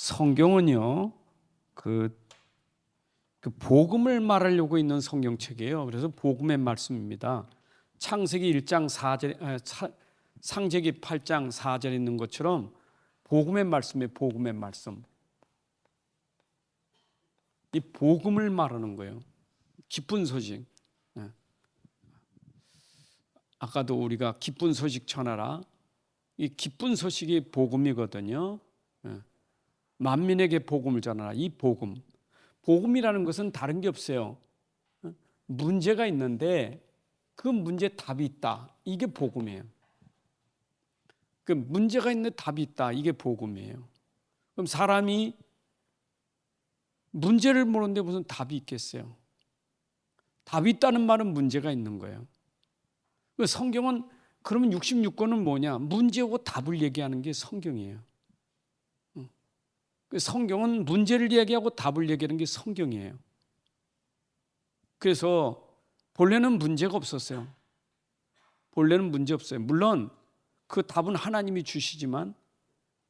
성경은요, 그 복음을 말하려고 있는 성경책이에요. 그래서 복음의 말씀입니다. 창세기 1장 4절, 창세기 8장 4절에 있는 것처럼 복음의 말씀에 복음의 말씀. 이 복음을 말하는 거예요. 기쁜 소식. 아까도 우리가 기쁜 소식 전하라. 이 기쁜 소식이 복음이거든요. 만민에게 복음을 전하라. 이 복음. 복음이라는 것은 다른 게 없어요. 문제가 있는데 그 문제에 답이 있다. 이게 복음이에요. 그 문제가 있는데 답이 있다. 이게 복음이에요. 그럼 사람이 문제를 모르는데 무슨 답이 있겠어요? 답이 있다는 말은 문제가 있는 거예요. 성경은 그러면 66권은 뭐냐? 문제고 답을 얘기하는 게 성경이에요. 성경은 문제를 얘기하고 답을 얘기하는 게 성경이에요. 그래서 본래는 문제가 없었어요. 본래는 문제 없어요. 물론 그 답은 하나님이 주시지만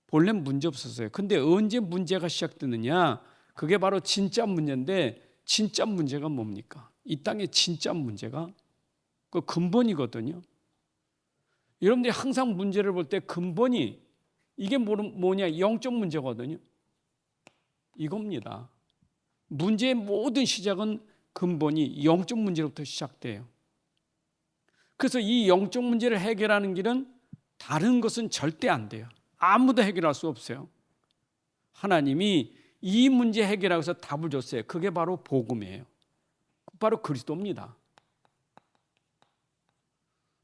본래는 문제 없었어요. 근데 언제 문제가 시작되느냐? 그게 바로 진짜 문제인데, 진짜 문제가 뭡니까? 이 땅의 진짜 문제가 그 근본이거든요. 여러분들이 항상 문제를 볼 때 근본이 이게 뭐냐? 영적 문제거든요. 이겁니다. 문제의 모든 시작은 근본이 영적 문제로부터 시작돼요. 그래서 이 영적 문제를 해결하는 길은 다른 것은 절대 안 돼요. 아무도 해결할 수 없어요. 하나님이 이 문제 해결하기 위해서 답을 줬어요. 그게 바로 복음이에요. 바로 그리스도입니다.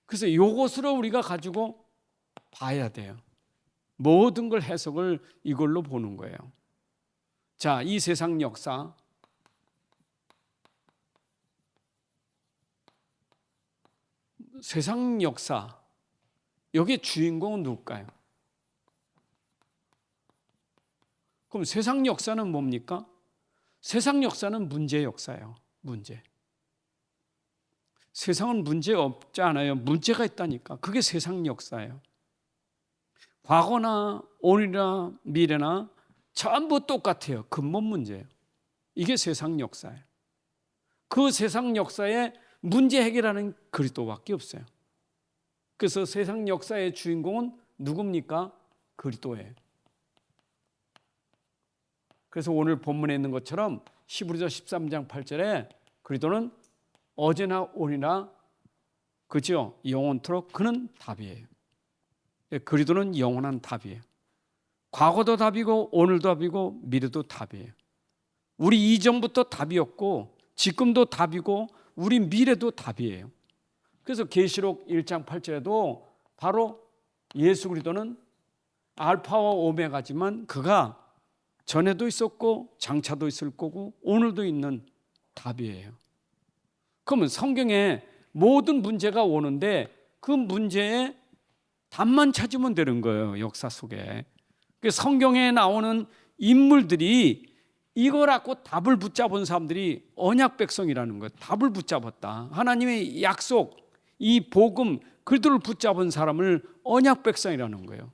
그래서 이것으로 우리가 가지고 봐야 돼요. 모든 걸 해석을 이걸로 보는 거예요. 자, 이 세상 역사, 여기에 주인공은 누굴까요? 그럼 세상 역사는 뭡니까? 세상 역사는 문제 역사예요. 문제. 세상은 문제 없지 않아요. 문제가 있다니까. 그게 세상 역사예요. 과거나 오늘이나 미래나 전부 똑같아요. 근본 문제예요. 이게 세상 역사예요. 그 세상 역사에 문제 해결하는 그리스도밖에 없어요. 그래서 세상 역사의 주인공은 누굽니까? 그리스도예요. 그래서 오늘 본문에 있는 것처럼 히브리서 13장 8절에 그리스도는 어제나 오늘이나 그죠? 영원토록 그는 답이에요. 그리스도는 영원한 답이에요. 과거도 답이고 오늘도 답이고 미래도 답이에요. 우리 이전부터 답이었고 지금도 답이고 우리 미래도 답이에요. 그래서 계시록 1장 8절에도 바로 예수 그리스도는 알파와 오메가지만 그가 전에도 있었고 장차도 있을 거고 오늘도 있는 답이에요. 그러면 성경에 모든 문제가 오는데 그 문제에 답만 찾으면 되는 거예요. 역사 속에. 성경에 나오는 인물들이 이걸 갖고 답을 붙잡은 사람들이 언약 백성이라는 거예요. 답을 붙잡았다. 하나님의 약속, 이 복음, 그리스도를 붙잡은 사람을 언약 백성이라는 거예요.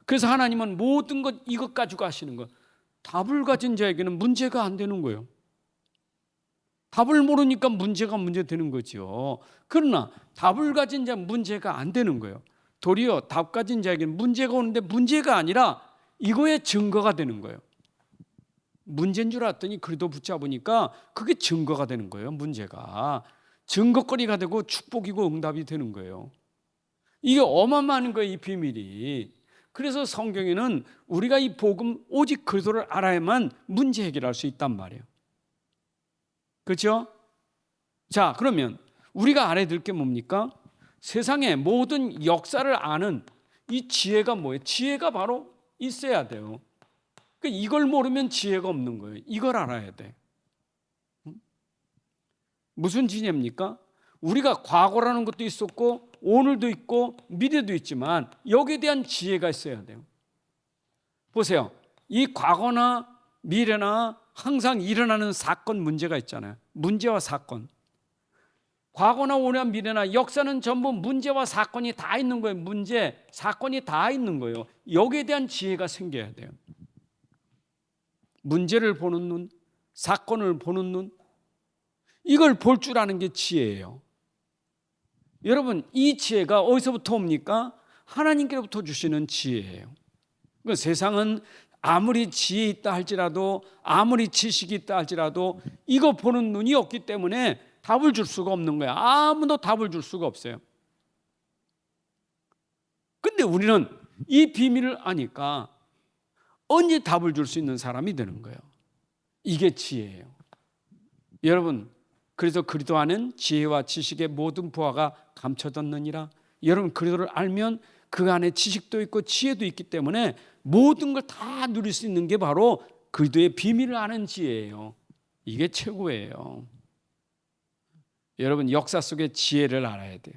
그래서 하나님은 모든 것 이것 가지고 하시는 거. 답을 가진 자에게는 문제가 안 되는 거예요. 답을 모르니까 문제가 문제되는 거죠. 그러나 답을 가진 자는 문제가 안 되는 거예요. 도리어 답 가진 자에게는 문제가 오는데 문제가 아니라 이거의 증거가 되는 거예요. 문제인 줄 알았더니 그래도 붙잡으니까 그게 증거가 되는 거예요. 문제가 증거거리가 되고 축복이고 응답이 되는 거예요. 이게 어마어마한 거예요. 이 비밀이. 그래서 성경에는 우리가 이 복음 오직 그리스도를 알아야만 문제 해결할 수 있단 말이에요. 그렇죠? 자, 그러면 우리가 알아야 될 게 뭡니까? 세상의 모든 역사를 아는 이 지혜가 뭐예요? 지혜가 바로 있어야 돼요. 이걸 모르면 지혜가 없는 거예요. 이걸 알아야 돼. 무슨 지혜입니까? 우리가 과거라는 것도 있었고 오늘도 있고 미래도 있지만 여기에 대한 지혜가 있어야 돼요. 보세요. 이 과거나 미래나 항상 일어나는 사건 문제가 있잖아요. 문제와 사건. 과거나 오늘나 미래나 역사는 전부 문제와 사건이 다 있는 거예요. 문제, 사건이 다 있는 거예요. 여기에 대한 지혜가 생겨야 돼요. 문제를 보는 눈, 사건을 보는 눈, 이걸 볼 줄 아는 게 지혜예요. 여러분, 이 지혜가 어디서부터 옵니까? 하나님께로부터 주시는 지혜예요. 그러니까 세상은 아무리 지혜 있다 할지라도, 아무리 지식이 있다 할지라도 이거 보는 눈이 없기 때문에 답을 줄 수가 없는 거야. 아무도 답을 줄 수가 없어요. 근데 우리는 이 비밀을 아니까 언제 답을 줄 수 있는 사람이 되는 거예요. 이게 지혜예요. 여러분, 그래서 그리스도 안은 지혜와 지식의 모든 부하가 감춰졌느니라. 여러분, 그리스도를 알면 그 안에 지식도 있고 지혜도 있기 때문에 모든 걸 다 누릴 수 있는 게 바로 그리스도의 비밀을 아는 지혜예요. 이게 최고예요. 여러분, 역사 속의 지혜를 알아야 돼요.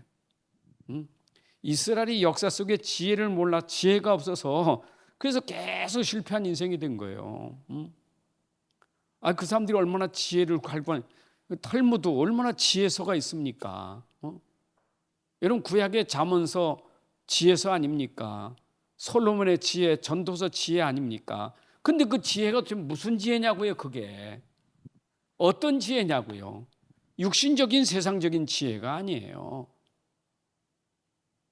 이스라엘이 역사 속의 지혜를 몰라 지혜가 없어서 그래서 계속 실패한 인생이 된 거예요. 그 사람들이 얼마나 지혜를 갈구한, 탈무드 얼마나 지혜서가 있습니까? 여러분, 구약의 잠언서 지혜서 아닙니까? 솔로몬의 지혜, 전도서 지혜 아닙니까? 근데 그 지혜가 지금 무슨 지혜냐고요? 그게 어떤 지혜냐고요? 육신적인 세상적인 지혜가 아니에요.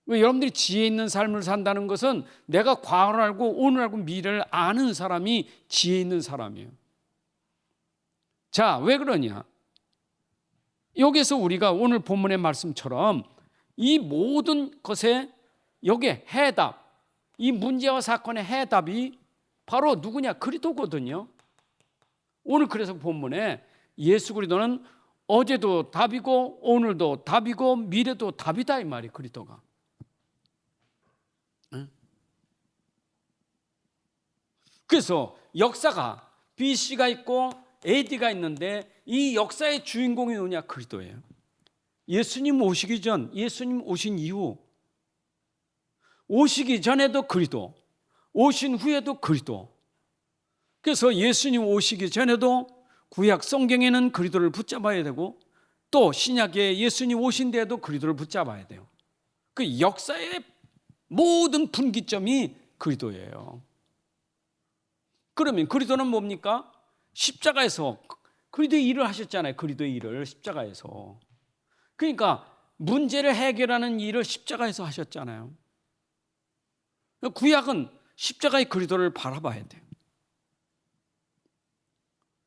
여러분들이 지혜 있는 삶을 산다는 것은 내가 과거를 알고 오늘 알고 미래를 아는 사람이 지혜 있는 사람이에요. 자, 왜 그러냐? 여기서 우리가 오늘 본문의 말씀처럼 이 모든 것에 여기에 해답, 이 문제와 사건의 해답이 바로 누구냐? 그리스도거든요. 오늘 그래서 본문에 예수 그리스도는 어제도 답이고 오늘도 답이고 미래도 답이다 이 말이 그리스도가. 그래서 역사가 BC가 있고 AD가 있는데 이 역사의 주인공이 누구냐? 그리스도예요. 예수님 오시기 전, 예수님 오신 이후, 오시기 전에도 그리스도, 오신 후에도 그리스도. 그래서 예수님 오시기 전에도 구약 성경에는 그리스도를 붙잡아야 되고 또 신약에 예수님 오신 데에도 그리스도를 붙잡아야 돼요. 그 역사의 모든 분기점이 그리스도예요. 그러면 그리스도는 뭡니까? 십자가에서 그리스도의 일을 하셨잖아요. 그리스도의 일을 십자가에서. 그러니까 문제를 해결하는 일을 십자가에서 하셨잖아요. 구약은 십자가의 그리스도를 바라봐야 돼요.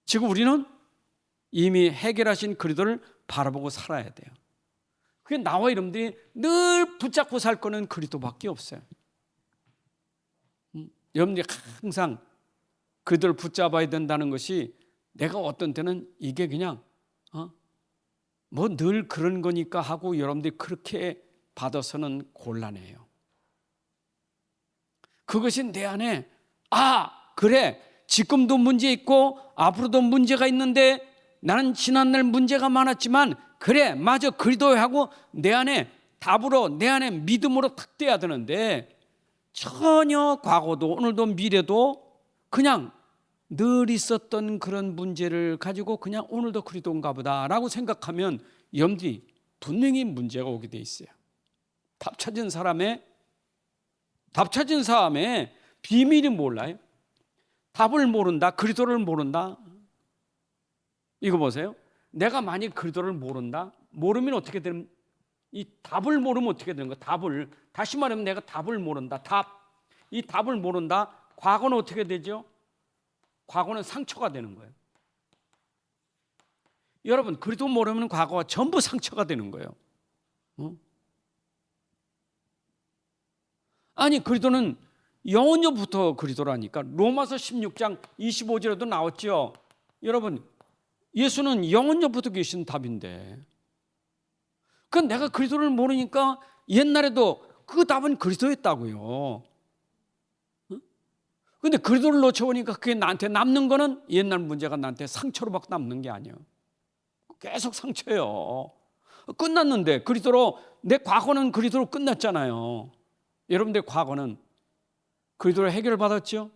지금 우리는 이미 해결하신 그리스도를 바라보고 살아야 돼요. 그게 나와 여러분들이 늘 붙잡고 살 거는 그리스도밖에 없어요. 여러분들이 항상 그리스도를 붙잡아야 된다는 것이 내가 어떤 때는 이게 그냥 뭐 늘 그런 거니까 하고 여러분들이 그렇게 받아서는 곤란해요. 그것이 내 안에 그래 지금도 문제 있고 앞으로도 문제가 있는데 나는 지난날 문제가 많았지만 그래 맞아 그리스도에 하고 내 안에 답으로 내 안에 믿음으로 탁 돼야 되는데 전혀 과거도 오늘도 미래도 그냥 늘 있었던 그런 문제를 가지고 그냥 오늘도 그리스도인가 보다라고 생각하면 여러분들이 분명히 문제가 오게 돼 있어요. 답 찾은 사람의 비밀이 몰라요. 답을 모른다, 그리스도를 모른다. 이거 보세요. 내가 만약 그리스도를 모르면 어떻게 되는? 이 답을 모르면 어떻게 되는 거야? 답을 다시 말하면 내가 답을 모른다. 이 답을 모른다. 과거는 어떻게 되죠? 과거는 상처가 되는 거예요. 여러분 그리스도 모르면 과거가 전부 상처가 되는 거예요. 아니 그리스도는 영원전부터 그리스도라니까. 로마서 16장 25절에도 나왔죠. 여러분 예수는 영원전부터 계신 답인데 그건 내가 그리스도를 모르니까 옛날에도 그 답은 그리스도였다고요. 근데 그리스도를 놓쳐보니까 그게 나한테 남는 거는 옛날 문제가 나한테 상처로밖에 남는 게 아니에요. 계속 상처예요. 끝났는데 그리스도로 내 과거는 그리스도로 끝났잖아요. 여러분들 과거는 그리스도로 해결받았죠?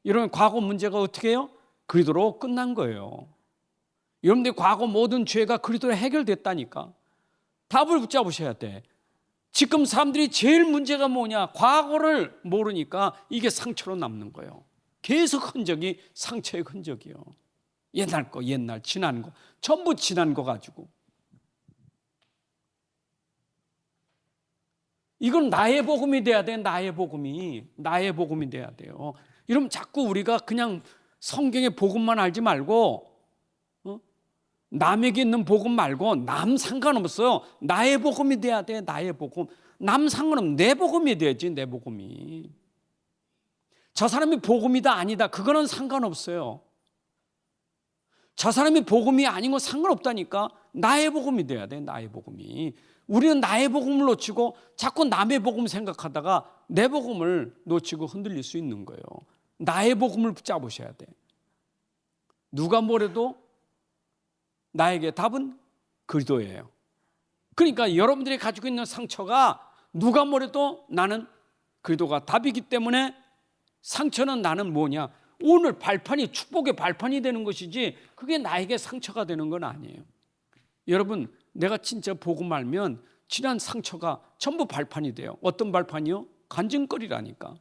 여러분 과거 문제가 어떻게 해요? 그리스도로 끝난 거예요. 여러분들 과거 모든 죄가 그리스도로 해결됐다니까. 답을 붙잡으셔야 돼. 지금 사람들이 제일 문제가 뭐냐? 과거를 모르니까 이게 상처로 남는 거예요. 계속 흔적이 상처의 흔적이요. 옛날 거, 옛날 지난 거, 전부 지난 거 가지고. 이건 나의 복음이 돼야 돼. 나의 복음이 돼야 돼요. 이러면 자꾸 우리가 그냥 성경의 복음만 알지 말고 남에게 있는 복음 말고 남 상관없어요. 나의 복음이 돼야 돼. 나의 복음. 남 상관없는 내 복음이 돼야지. 내 복음이. 저 사람이 복음이다 아니다 그거는 상관없어요. 저 사람이 복음이 아닌 건 상관없다니까. 나의 복음이 돼야 돼. 나의 복음이. 우리는 나의 복음을 놓치고 자꾸 남의 복음 생각하다가 내 복음을 놓치고 흔들릴 수 있는 거예요. 나의 복음을 붙잡으셔야 돼. 누가 뭐래도 나에게 답은 그리스도예요. 그러니까 여러분들이 가지고 있는 상처가 누가 뭐래도 나는 그리스도가 답이기 때문에 상처는 나는 뭐냐? 오늘 발판이 축복의 발판이 되는 것이지 그게 나에게 상처가 되는 건 아니에요. 여러분, 내가 진짜 복음 알면 지난 상처가 전부 발판이 돼요. 어떤 발판이요? 간증거리라니까.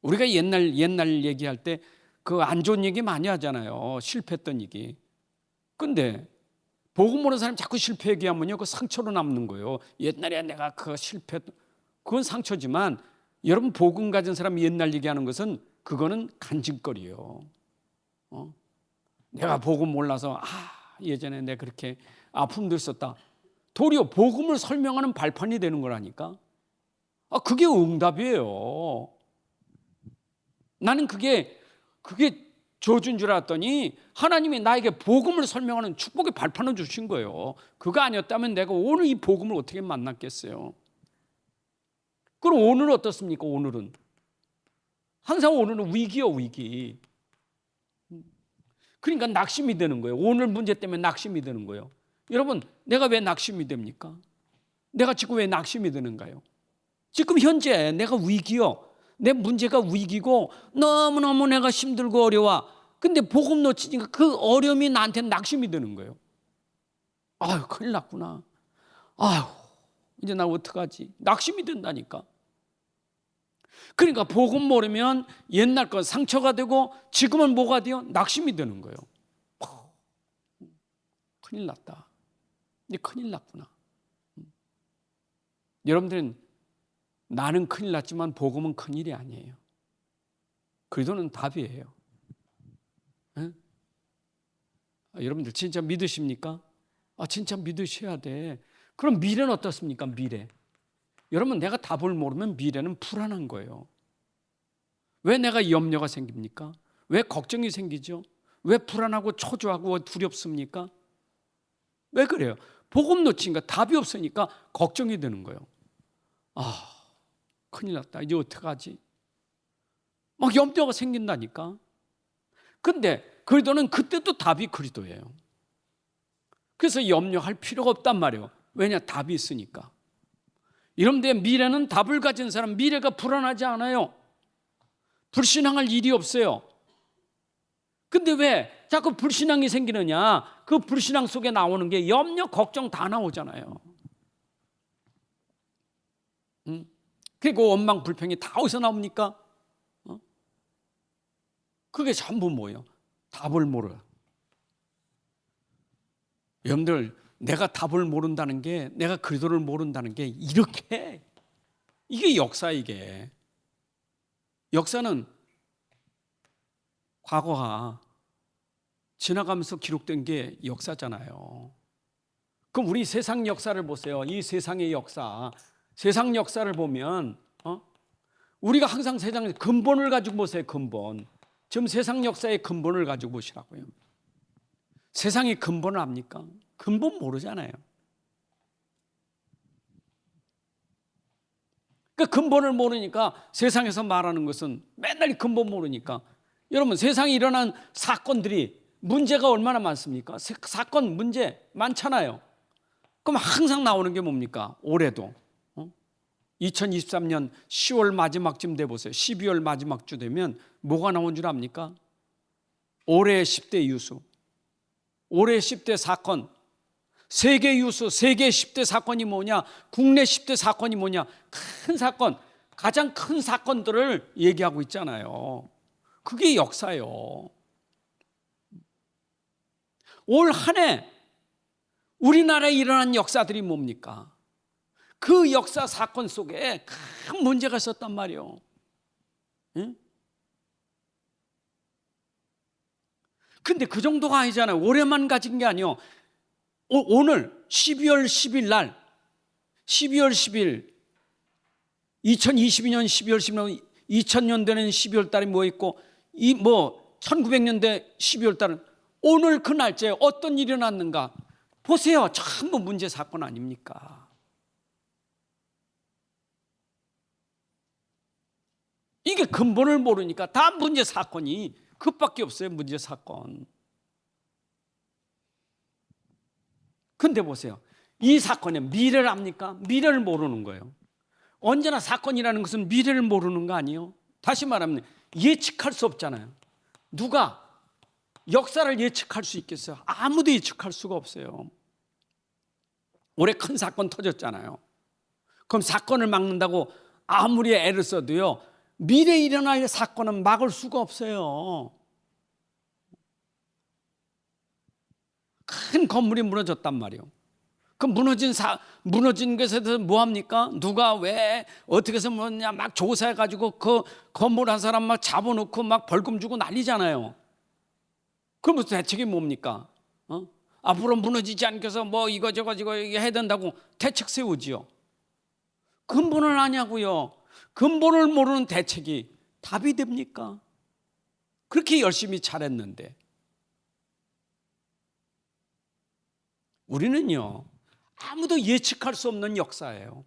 우리가 옛날 얘기할 때 그 안 좋은 얘기 많이 하잖아요. 실패했던 얘기. 근데 복음 모르는 사람이 자꾸 실패 얘기하면요, 그 상처로 남는 거예요. 옛날에 내가 그 실패했던, 그건 상처지만 여러분 복음 가진 사람이 옛날 얘기하는 것은 그거는 간증거리예요. 내가 복음 몰라서 예전에 내가 그렇게 아픔도 있었다. 도리어 복음을 설명하는 발판이 되는 거라니까. 그게 응답이에요. 나는 그게 저주인 줄 알았더니 하나님이 나에게 복음을 설명하는 축복의 발판을 주신 거예요. 그거 아니었다면 내가 오늘 이 복음을 어떻게 만났겠어요? 그럼 오늘은 어떻습니까? 오늘은 항상 오늘은 위기요, 위기. 그러니까 낙심이 되는 거예요. 오늘 문제 때문에 낙심이 되는 거예요. 여러분, 내가 왜 낙심이 됩니까? 내가 지금 왜 낙심이 되는가요? 지금 현재 내가 위기요. 내 문제가 위기고 너무너무 내가 힘들고 어려워. 근데 복음 놓치니까 그 어려움이 나한테 낙심이 되는 거예요. 아유, 큰일 났구나. 아유, 이제 나 어떡하지? 낙심이 된다니까. 그러니까 복음 모르면 옛날 건 상처가 되고 지금은 뭐가 돼요? 낙심이 되는 거예요. 큰일 났다. 이제 큰일 났구나. 여러분들은 나는 큰일 났지만 복음은 큰일이 아니에요. 그리스도는 답이에요. 여러분들 진짜 믿으십니까? 진짜 믿으셔야 돼. 그럼 미래는 어떻습니까? 미래. 여러분, 내가 답을 모르면 미래는 불안한 거예요. 왜 내가 염려가 생깁니까? 왜 걱정이 생기죠? 왜 불안하고 초조하고 두렵습니까? 왜 그래요? 복음 놓치니까 답이 없으니까 걱정이 되는 거예요. 큰일 났다. 이제 어떡하지? 막 염려가 생긴다니까. 근데 그리스도는 그때도 답이 그리스도예요. 그래서 염려할 필요가 없단 말이에요. 왜냐? 답이 있으니까. 여러분들의 미래는 답을 가진 사람, 미래가 불안하지 않아요. 불신앙할 일이 없어요. 근데 왜 자꾸 불신앙이 생기느냐? 그 불신앙 속에 나오는 게 염려, 걱정 다 나오잖아요. 그리고 원망, 불평이 다 어디서 나옵니까? 그게 전부 뭐예요? 답을 모르요. 여러분들, 내가 답을 모른다는 게, 내가 그리스도를 모른다는 게 이렇게, 이게 역사. 이게 역사는 과거가 지나가면서 기록된 게 역사잖아요. 그럼 우리 세상 역사를 보세요. 이 세상의 역사, 세상 역사를 보면 우리가 항상 세상의 근본을 가지고 보세요. 근본. 지금 세상 역사의 근본을 가지고 보시라고요. 세상의 근본을 압니까? 근본 모르잖아요. 그 근본을 모르니까 세상에서 말하는 것은 맨날 근본 모르니까. 여러분, 세상에 일어난 사건들이 문제가 얼마나 많습니까? 사건 문제 많잖아요. 그럼 항상 나오는 게 뭡니까? 올해도 2023년 10월 마지막쯤 돼 보세요. 12월 마지막 주 되면 뭐가 나온 줄 압니까? 올해의 10대 이슈, 올해의 10대 사건, 세계 이슈, 세계 10대 사건이 뭐냐, 국내 10대 사건이 뭐냐, 큰 사건, 가장 큰 사건들을 얘기하고 있잖아요. 그게 역사예요. 올 한 해 우리나라에 일어난 역사들이 뭡니까? 그 역사 사건 속에 큰 문제가 있었단 말이에요. 응? 근데 그 정도가 아니잖아요. 올해만 가진 게 아니에요. 오늘 12월 10일 날 12월 10일 2022년 12월 10일 2000년대는 12월 달에 뭐 있고 1900년대 12월 달은 오늘 그 날짜에 어떤 일이 일어났는가 보세요. 전부 문제 사건 아닙니까? 이게 근본을 모르니까 다 문제 사건이 그밖에 없어요. 문제 사건. 근데 보세요. 이 사건의 미래를 압니까? 미래를 모르는 거예요. 언제나 사건이라는 것은 미래를 모르는 거 아니에요? 다시 말하면 예측할 수 없잖아요. 누가 역사를 예측할 수 있겠어요? 아무도 예측할 수가 없어요. 올해 큰 사건 터졌잖아요. 그럼 사건을 막는다고 아무리 애를 써도요, 미래에 일어날 사건은 막을 수가 없어요. 큰 건물이 무너졌단 말이에요. 그 무너진 것에 대해서 뭐 합니까? 누가 왜 어떻게 해서 뭐냐 막 조사해가지고 그 건물 한 사람 막 잡아놓고 막 벌금 주고 난리잖아요. 그러면 대책이 뭡니까? 앞으로 무너지지 않게 해서 뭐 이거 해야 된다고 대책 세우지요. 근본을 아냐고요. 근본을 모르는 대책이 답이 됩니까? 그렇게 열심히 잘했는데 우리는요 아무도 예측할 수 없는 역사예요.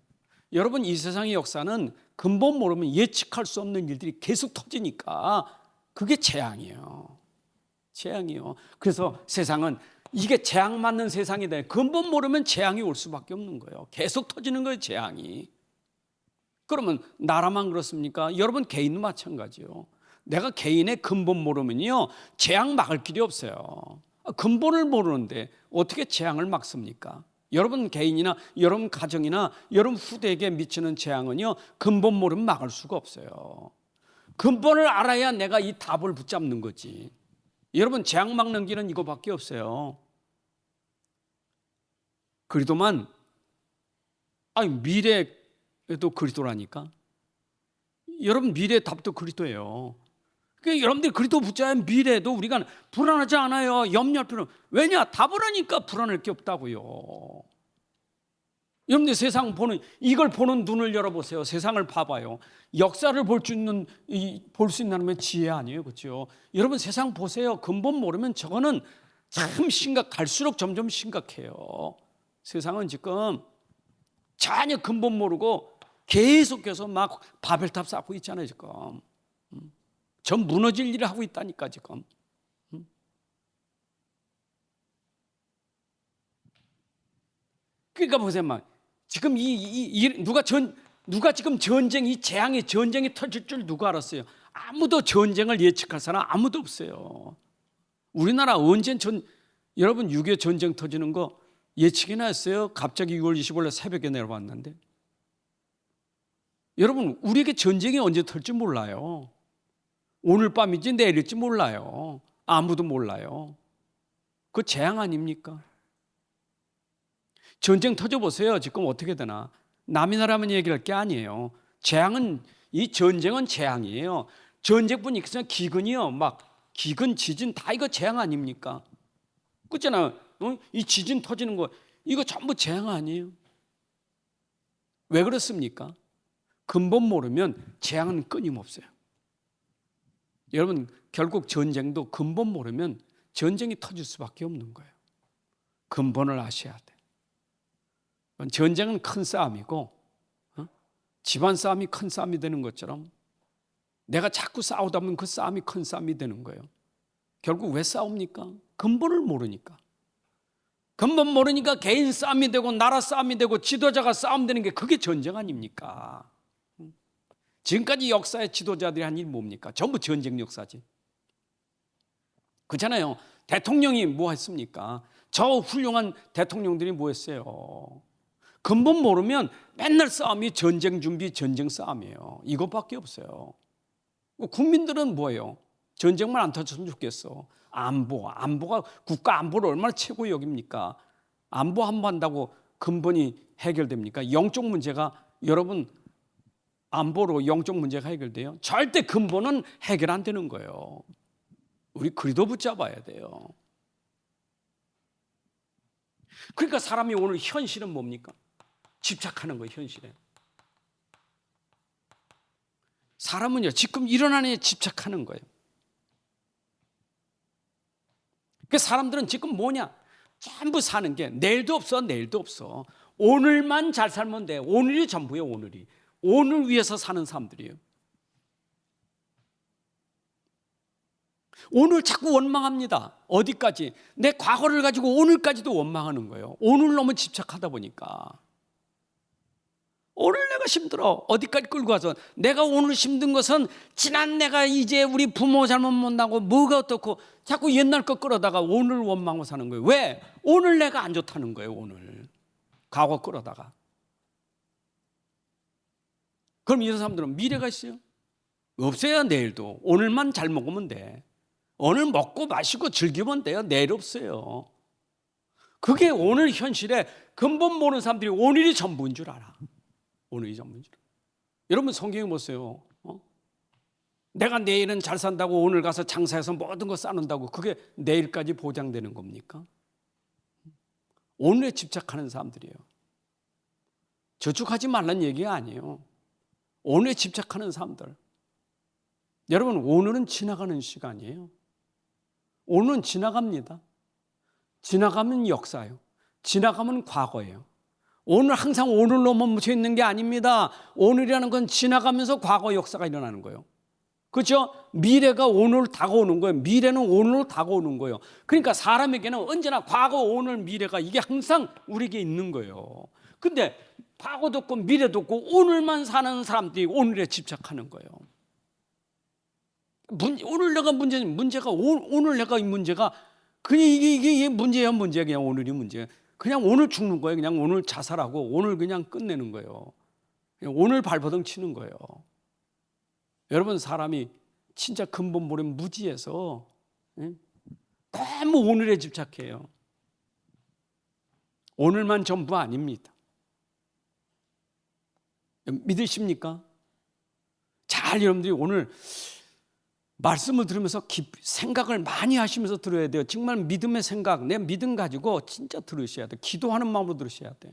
여러분 이 세상의 역사는 근본 모르면 예측할 수 없는 일들이 계속 터지니까 그게 재앙이에요. 재앙이요. 그래서 세상은 이게 재앙 맞는 세상이 돼. 근본 모르면 재앙이 올 수밖에 없는 거예요. 계속 터지는 거예요, 재앙이. 그러면 나라만 그렇습니까? 여러분 개인도 마찬가지요. 내가 개인의 근본 모르면요 재앙 막을 길이 없어요. 근본을 모르는데 어떻게 재앙을 막습니까? 여러분 개인이나 여러분 가정이나 여러분 후대에게 미치는 재앙은요 근본 모르면 막을 수가 없어요. 근본을 알아야 내가 이 답을 붙잡는 거지. 여러분 재앙 막는 길은 이거밖에 없어요. 그리도만 미래에도 그리스도라니까. 여러분 미래의 답도 그리스도예요. 그러니까 여러분들이 그리스도 붙잡아야 미래에도 우리가 불안하지 않아요. 염려할 필요. 왜냐? 답을 하니까 불안할 게 없다고요. 여러분들 세상 이걸 보는 눈을 열어보세요. 세상을 봐봐요. 역사를 볼 수 있는 놈의 지혜 아니에요, 그렇죠? 여러분 세상 보세요. 근본 모르면 저거는 참 갈수록 점점 심각해요. 세상은 지금 전혀 근본 모르고 계속해서 막 바벨탑 쌓고 있잖아요, 지금. 전 무너질 일을 하고 있다니까 지금. 그러니까 보세요, 막 지금 누가 지금 이 재앙의 전쟁이 터질 줄 누가 알았어요? 아무도 전쟁을 예측할 사람 아무도 없어요. 우리나라 여러분 6.25 전쟁 터지는 거 예측이나 했어요? 갑자기 6월 25일 새벽에 내려왔는데. 여러분 우리에게 전쟁이 언제 터질지 몰라요. 오늘 밤인지 내일일지 몰라요. 아무도 몰라요. 그 재앙 아닙니까? 전쟁 터져보세요. 지금 어떻게 되나. 남이 나라면 얘기할 게 아니에요. 이 전쟁은 재앙이에요. 전쟁뿐이 있어요. 기근이요. 기근, 지진 다 이거 재앙 아닙니까? 그렇잖아요. 이 지진 터지는 거 이거 전부 재앙 아니에요? 왜 그렇습니까? 근본 모르면 재앙은 끊임없어요. 여러분 결국 전쟁도 근본 모르면 전쟁이 터질 수밖에 없는 거예요. 근본을 아셔야 돼. 전쟁은 큰 싸움이고 집안 싸움이 큰 싸움이 되는 것처럼 내가 자꾸 싸우다 보면 그 싸움이 큰 싸움이 되는 거예요. 결국 왜 싸웁니까? 근본을 모르니까. 근본 모르니까 개인 싸움이 되고 나라 싸움이 되고 지도자가 싸움되는 게 그게 전쟁 아닙니까? 지금까지 역사의 지도자들이 한 일이 뭡니까? 전부 전쟁 역사지. 그렇잖아요. 대통령이 뭐 했습니까? 저 훌륭한 대통령들이 뭐 했어요? 근본 모르면 맨날 싸움이 전쟁 준비, 전쟁 싸움이에요. 이것밖에 없어요. 국민들은 뭐예요? 전쟁만 안 터졌으면 좋겠어. 안보가 국가 안보를 얼마나 최고 여깁니까? 안보 한번 한다고 근본이 해결됩니까? 영적 문제가 여러분 안보로 영적 문제가 해결돼요? 절대 근본은 해결 안 되는 거예요. 우리 그리도 붙잡아야 돼요. 그러니까 사람이 오늘 현실은 뭡니까? 집착하는 거예요, 현실에. 사람은요, 지금 일어나는 데 집착하는 거예요. 그 사람들은 지금 뭐냐? 전부 사는 게 내일도 없어, 내일도 없어. 오늘만 잘 살면 돼. 오늘이 전부예요, 오늘이. 오늘 위해서 사는 사람들이에요. 오늘 자꾸 원망합니다. 어디까지? 내 과거를 가지고 오늘까지도 원망하는 거예요. 오늘 너무 집착하다 보니까. 오늘 내가 힘들어. 어디까지 끌고 가서 내가 오늘 힘든 것은 지난 내가 이제 우리 부모 잘못 못나고 뭐가 어떻고 자꾸 옛날 거 끌어다가 오늘 원망하고 사는 거예요. 왜? 오늘 내가 안 좋다는 거예요. 오늘 과거 끌어다가. 그럼 이런 사람들은 미래가 있어요? 없어요. 내일도. 오늘만 잘 먹으면 돼. 오늘 먹고 마시고 즐기면 돼요. 내일 없어요. 그게 오늘 현실에 근본 모르는 사람들이 오늘이 전부인 줄 알아. 오늘이 전부인 줄 알아. 여러분 성경에 보세요. 내가 내일은 잘 산다고 오늘 가서 장사해서 모든 거 쌓는다고 그게 내일까지 보장되는 겁니까? 오늘에 집착하는 사람들이에요. 저축하지 말란 얘기가 아니에요. 오늘에 집착하는 사람들. 여러분 오늘은 지나가는 시간이에요. 오늘은 지나갑니다. 지나가면 역사예요. 지나가면 과거예요. 오늘 항상 오늘로만 묻혀 있는 게 아닙니다. 오늘이라는 건 지나가면서 과거 역사가 일어나는 거예요. 그렇죠? 미래가 오늘 다가오는 거예요. 미래는 오늘 다가오는 거예요. 그러니까 사람에게는 언제나 과거, 오늘, 미래가 이게 항상 우리에게 있는 거예요. 근데 과거도 없고 미래도 없고 오늘만 사는 사람들이 오늘에 집착하는 거예요. 오늘 내가 문제가 오늘 내가 이 문제가 그냥 이게 문제야 문제야 그냥 오늘이 문제. 그냥 오늘 죽는 거예요. 그냥 오늘 자살하고 오늘 그냥 끝내는 거예요. 그냥 오늘 발버둥 치는 거예요. 여러분 사람이 진짜 근본 모르면 무지해서 너무 오늘에 집착해요. 오늘만 전부 아닙니다. 믿으십니까? 잘 여러분들이 오늘 말씀을 들으면서 생각을 많이 하시면서 들어야 돼요. 정말 믿음의 생각, 내 믿음 가지고 진짜 들으셔야 돼요. 기도하는 마음으로 들으셔야 돼요.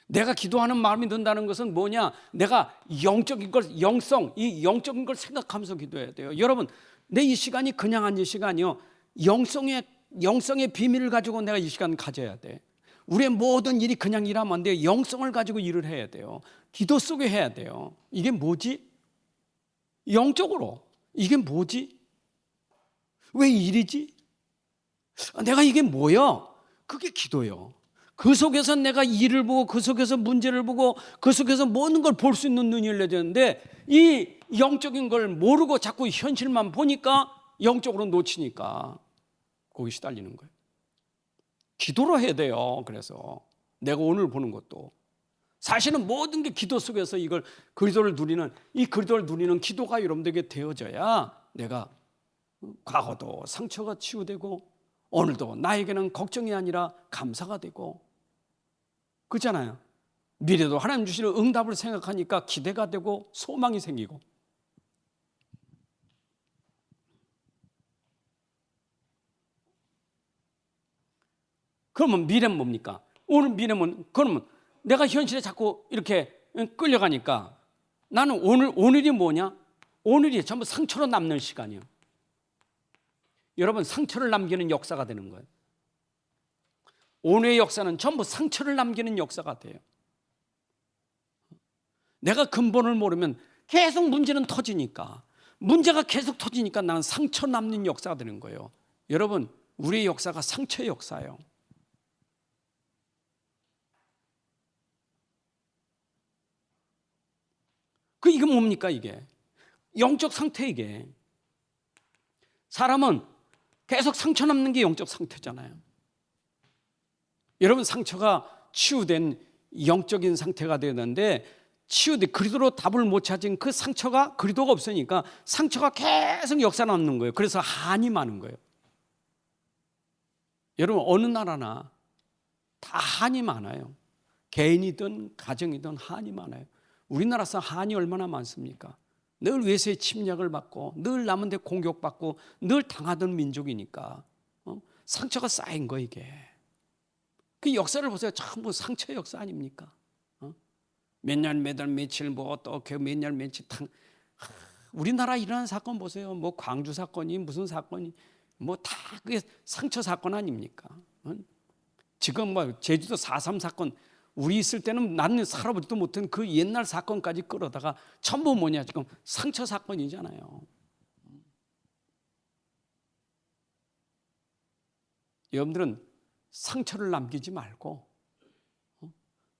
내가 기도하는 마음이 든다는 것은 뭐냐? 내가 영적인 걸, 이 영적인 걸 생각하면서 기도해야 돼요. 여러분, 내 이 시간이 그냥 앉은 시간이요. 영성의 비밀을 가지고 내가 이 시간 가져야 돼. 우리의 모든 일이 그냥 일하면 안 돼요. 영성을 가지고 일을 해야 돼요. 기도 속에 해야 돼요. 이게 뭐지? 영적으로 이게 뭐지? 왜 일이지? 내가 이게 뭐야? 그게 기도예요. 그 속에서 내가 일을 보고 그 속에서 문제를 보고 그 속에서 모든 걸 볼 수 있는 눈이 열려야 되는데 이 영적인 걸 모르고 자꾸 현실만 보니까 영적으로 놓치니까 거기 시달리는 거예요. 기도로 해야 돼요. 그래서 내가 오늘 보는 것도 사실은 모든 게 기도 속에서 이걸 그리스도를 누리는 이 그리스도를 누리는 기도가 여러분들에게 되어져야 내가 과거도 상처가 치유되고 오늘도 나에게는 걱정이 아니라 감사가 되고 그렇잖아요. 미래도 하나님 주시는 응답을 생각하니까 기대가 되고 소망이 생기고 그러면 미래는 뭡니까? 오늘 미래는 그러면 내가 현실에 자꾸 이렇게 끌려가니까 나는 오늘이 뭐냐? 오늘이 전부 상처로 남는 시간이에요. 여러분 상처를 남기는 역사가 되는 거예요. 오늘의 역사는 전부 상처를 남기는 역사가 돼요. 내가 근본을 모르면 계속 문제는 터지니까 문제가 계속 터지니까 나는 상처 남는 역사가 되는 거예요. 여러분 우리의 역사가 상처의 역사예요. 이게 뭡니까 이게? 영적 상태 이게. 사람은 계속 상처 남는 게 영적 상태잖아요. 여러분 상처가 치유된 영적인 상태가 되는데 치유돼 그리도로 답을 못 찾은 그 상처가 그리도가 없으니까 상처가 계속 역사 남는 거예요. 그래서 한이 많은 거예요. 여러분 어느 나라나 다 한이 많아요. 개인이든 가정이든 한이 많아요. 우리나라에서 한이 얼마나 많습니까? 늘 외세의 침략을 받고 늘 남한테 공격받고 늘 당하던 민족이니까 상처가 쌓인 거 이게. 그 역사를 보세요. 전부 상처의 역사 아닙니까? 몇 년, 몇 월, 며칠 또 몇 년, 며칠 우리나라 일어난 사건 보세요. 뭐 광주 사건이 무슨 사건이 다 그게 상처 사건 아닙니까? 지금 뭐 제주도 4.3 사건 우리 있을 때는 나는 살아보지도 못한 그 옛날 사건까지 끌어다가 전부 뭐냐 지금 상처 사건이잖아요. 여러분들은 상처를 남기지 말고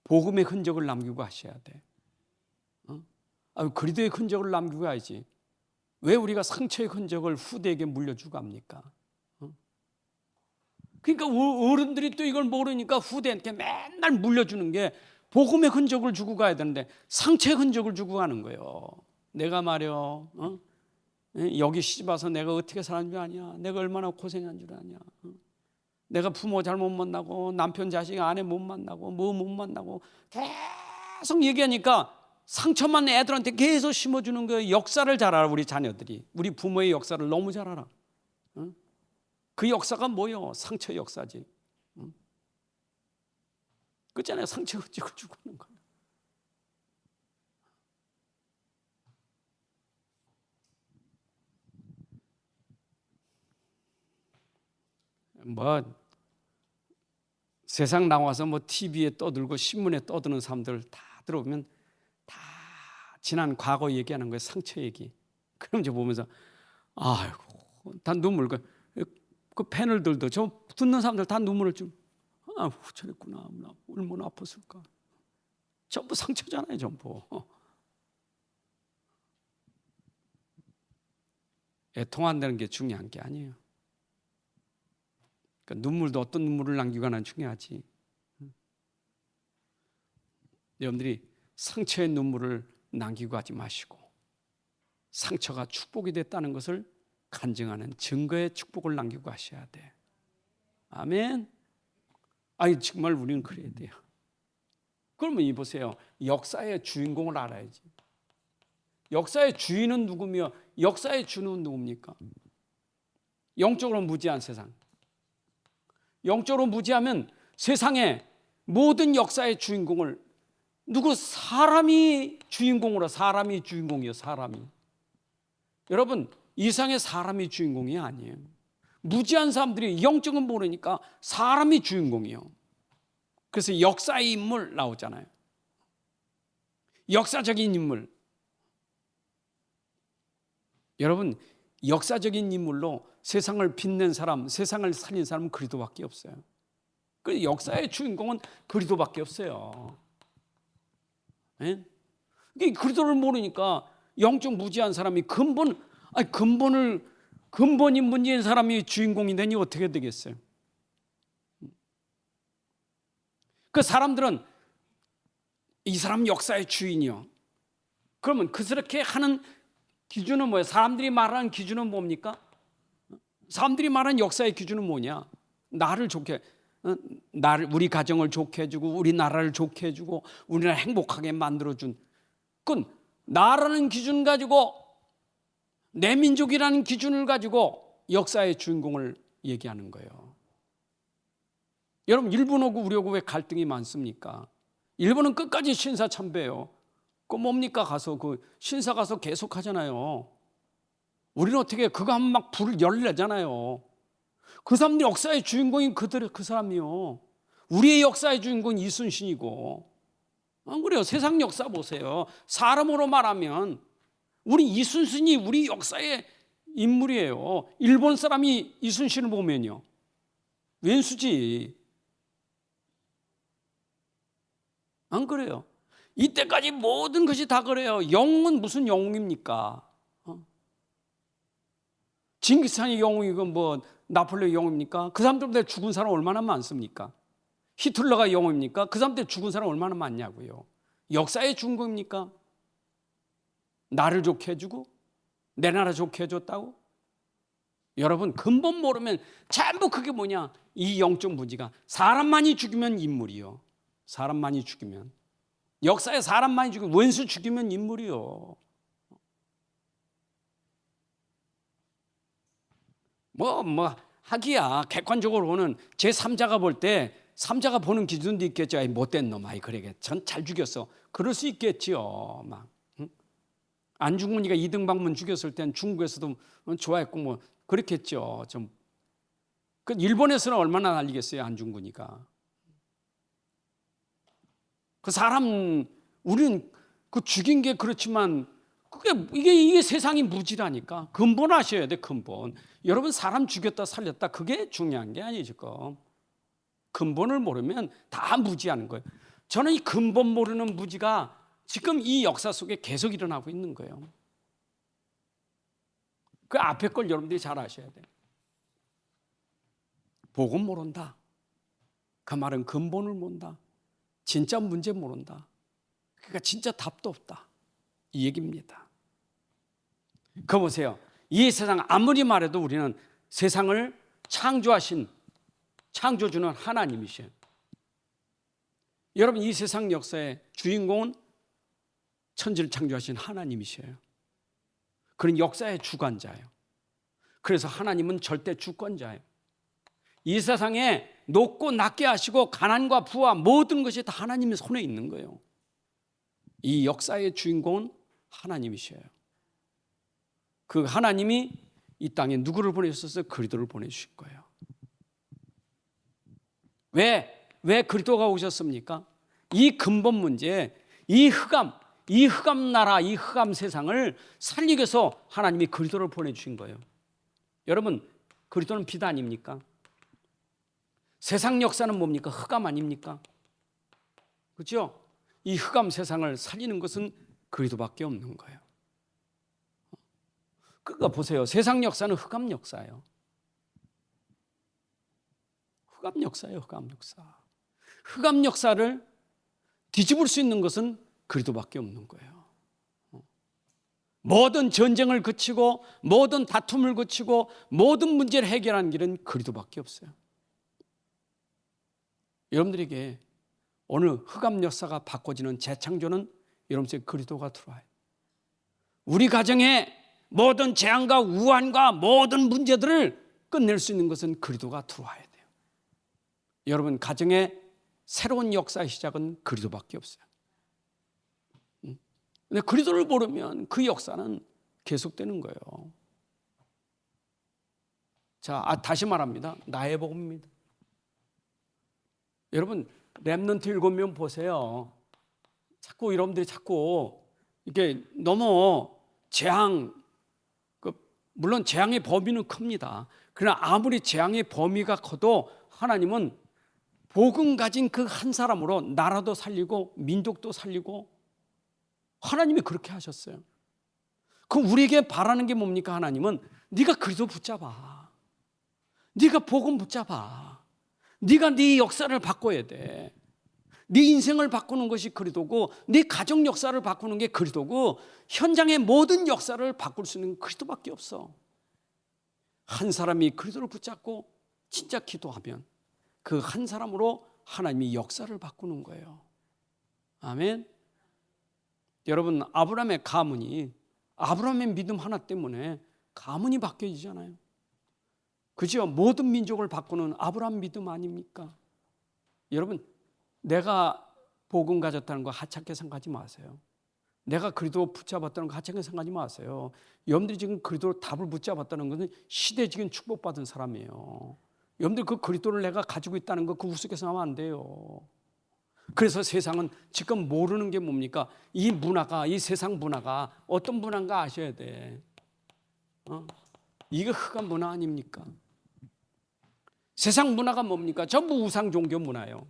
복음의 흔적을 남기고 하셔야 돼. 그리도의 흔적을 남기고 가야지. 왜 우리가 상처의 흔적을 후대에게 물려주고 합니까? 그러니까 어른들이 또 이걸 모르니까 후대한테 맨날 물려주는 게 복음의 흔적을 주고 가야 되는데 상처의 흔적을 주고 가는 거예요. 내가 말이요, 여기 시집 와서 내가 어떻게 살았는 줄 아냐? 내가 얼마나 고생한 줄 아냐? 내가 부모 잘못 만나고 남편 자식 아내 못 만나고 뭐 못 만나고 계속 얘기하니까 상처만 애들한테 계속 심어주는 거예요. 역사를 잘 알아 우리 자녀들이. 우리 부모의 역사를 너무 잘 알아. 그 역사가 뭐요? 상처 역사지. 그렇잖아요. 상처 흔적을 주고 있는 거예요. 세상 나와서 TV에 떠들고 신문에 떠드는 사람들 다 들어보면 다 지난 과거 얘기하는 거예요. 상처 얘기. 그럼 이제 보면서 아이고 다 눈물 그 패널들도 저 듣는 사람들 다 눈물을 좀 저랬구나 얼마나 아팠을까. 전부 상처잖아요. 전부. 애통한다는 게 중요한 게 아니에요. 그러니까 눈물도 어떤 눈물을 남기고 하는 중요하지. 여러분들이 상처의 눈물을 남기고 하지 마시고 상처가 축복이 됐다는 것을 간증하는 증거의 축복을 남기고 하셔야 돼. 아멘. 정말 우리는 그래야 돼요. 그러면 이 보세요. 역사의 주인공을 알아야지. 역사의 주인은 누구며 역사의 주는 누굽니까? 영적으로 무지한 세상. 영적으로 무지하면 세상의 모든 역사의 주인공을 사람이 주인공으로 사람이 주인공이요. 사람이. 여러분 이상의 사람이 주인공이 아니에요. 무지한 사람들이 영적은 모르니까 사람이 주인공이요. 그래서 역사의 인물 나오잖아요. 역사적인 인물. 여러분 역사적인 인물로 세상을 빛낸 사람, 세상을 살린 사람은 그리스도밖에 없어요. 그 역사의 주인공은 그리스도밖에 없어요. 예? 그리스도를 모르니까 영적 무지한 사람이 근본이 문제인 사람이 주인공이 되니 어떻게 되겠어요? 그 사람들은 이 사람 역사의 주인이요. 그러면 그렇게 하는 기준은 뭐예요? 사람들이 말하는 기준은 뭡니까? 사람들이 말하는 역사의 기준은 뭐냐? 우리 가정을 좋게 해주고 우리 나라를 좋게 해주고 우리나라 행복하게 만들어준 그건 나라는 기준 가지고 내 민족이라는 기준을 가지고 역사의 주인공을 얘기하는 거예요. 여러분 일본하고 우리하고 왜 갈등이 많습니까? 일본은 끝까지 신사 참배예요. 그 뭡니까? 그 신사 가서 계속 하잖아요. 우리는 어떻게 그거 하면 막 불을 열내잖아요. 그 사람들이 역사의 주인공인 그 사람이요. 우리의 역사의 주인공은 이순신이고. 안 그래요? 세상 역사 보세요. 사람으로 말하면 우리 이순신이 우리 역사의 인물이에요. 일본 사람이 이순신을 보면요. 왼수지. 안 그래요? 이때까지 모든 것이 다 그래요. 영웅은 무슨 영웅입니까? 징기스칸이 영웅이고 나폴레옹 영웅입니까? 그 사람들보다 죽은 사람 얼마나 많습니까? 히틀러가 영웅입니까? 그 사람 때 죽은 사람 얼마나 많냐고요. 역사의 중공입니까? 나를 좋게 해주고 내 나라 좋게 해줬다고? 여러분 근본 모르면 전부 그게 뭐냐? 이 영적 무지가 사람만이 죽이면 인물이요. 사람만이 죽이면 역사에 사람만이 죽이면 원수 죽이면 인물이요. 하기야 객관적으로는 제3자가 볼 때 3자가 보는 기준도 있겠죠. 아이 못된 놈, 아이 그러게 전 잘 죽였어. 그럴 수 있겠지요. 막 안중근이가 이등박문 죽였을 땐 중국에서도 좋아했고 뭐 그렇겠죠. 좀 그 일본에서는 얼마나 난리겠어요. 안중근이가 그 사람 우리는 그 죽인 게 그렇지만 이게 세상이 무지라니까. 근본 아셔야 돼. 근본. 여러분 사람 죽였다 살렸다 그게 중요한 게 아니죠. 지금 근본을 모르면 다 무지하는 거예요. 저는 이 근본 모르는 무지가 지금 이 역사 속에 계속 일어나고 있는 거예요. 그 앞에 걸 여러분들이 잘 아셔야 돼요. 복음 모른다. 그 말은 근본을 모른다. 진짜 문제 모른다. 그러니까 진짜 답도 없다. 이 얘기입니다. 그거 보세요. 이 세상 아무리 말해도 우리는 세상을 창조하신 창조주는 하나님이셔요. 여러분 이 세상 역사의 주인공은 천지를 창조하신 하나님이셔요. 그런 역사의 주관자예요. 그래서 하나님은 절대 주권자예요. 이 세상에 높고 낮게 하시고 가난과 부와 모든 것이 다 하나님의 손에 있는 거예요. 이 역사의 주인공은 하나님이셔요. 그 하나님이 이 땅에 누구를 보내셨어요? 그리스도를 보내주신 거예요. 왜 그리스도가 오셨습니까? 이 근본 문제, 이 흑암 나라, 이 흑암 세상을 살리기 위해서 하나님이 그리스도를 보내주신 거예요. 여러분 그리스도는 빛 아닙니까? 세상 역사는 뭡니까? 흑암 아닙니까? 그렇죠? 이 흑암 세상을 살리는 것은 그리스도밖에 없는 거예요. 그러니까 보세요. 세상 역사는 흑암 역사예요. 흑암 역사예요. 흑암 역사. 흑암 역사를 뒤집을 수 있는 것은 그리스도밖에 없는 거예요. 모든 전쟁을 거치고 모든 다툼을 거치고 모든 문제를 해결하는 길은 그리스도밖에 없어요. 여러분들에게 어느 흑암 역사가 바꿔지는 재창조는 여러분 속에 그리스도가 들어와요. 우리 가정에 모든 재앙과 우환과 모든 문제들을 끝낼 수 있는 것은 그리스도가 들어와야 돼요. 여러분 가정에 새로운 역사의 시작은 그리스도밖에 없어요. 근데 그리스도를 모르면 그 역사는 계속되는 거예요. 자, 다시 말합니다. 나의 복음입니다. 여러분 렘넌트 7명 보세요. 여러분들이 자꾸 이게 너무 재앙, 물론 재앙의 범위는 큽니다. 그러나 아무리 재앙의 범위가 커도 하나님은 복음 가진 그 한 사람으로 나라도 살리고 민족도 살리고 하나님이 그렇게 하셨어요. 그럼 우리에게 바라는 게 뭡니까? 하나님은 네가 그리스도 붙잡아. 네가 복음 붙잡아. 네가 네 역사를 바꿔야 돼. 네 인생을 바꾸는 것이 그리스도고 네 가정 역사를 바꾸는 게 그리스도고 현장의 모든 역사를 바꿀 수 있는 그리스도밖에 없어. 한 사람이 그리스도를 붙잡고 진짜 기도하면 그 한 사람으로 하나님이 역사를 바꾸는 거예요. 아멘. 여러분 아브라함의 가문이 아브라함의 믿음 하나 때문에 가문이 바뀌어지잖아요. 그죠? 모든 민족을 바꾸는 아브라함 믿음 아닙니까? 여러분 내가 복음 가졌다는 거 하찮게 생각하지 마세요. 내가 그리스도 붙잡았다는 거 하찮게 생각하지 마세요. 여러분들이 지금 그리스도 답을 붙잡았다는 것은 시대적인 축복받은 사람이에요. 여러분들 그 그리스도를 내가 가지고 있다는 거 그 우습게 생각하면 안 돼요. 그래서 세상은 지금 모르는 게 뭡니까? 이 문화가, 이 세상 문화가 어떤 문화인가 아셔야 돼. 이게 흑암 문화 아닙니까? 세상 문화가 뭡니까? 전부 우상 종교 문화예요.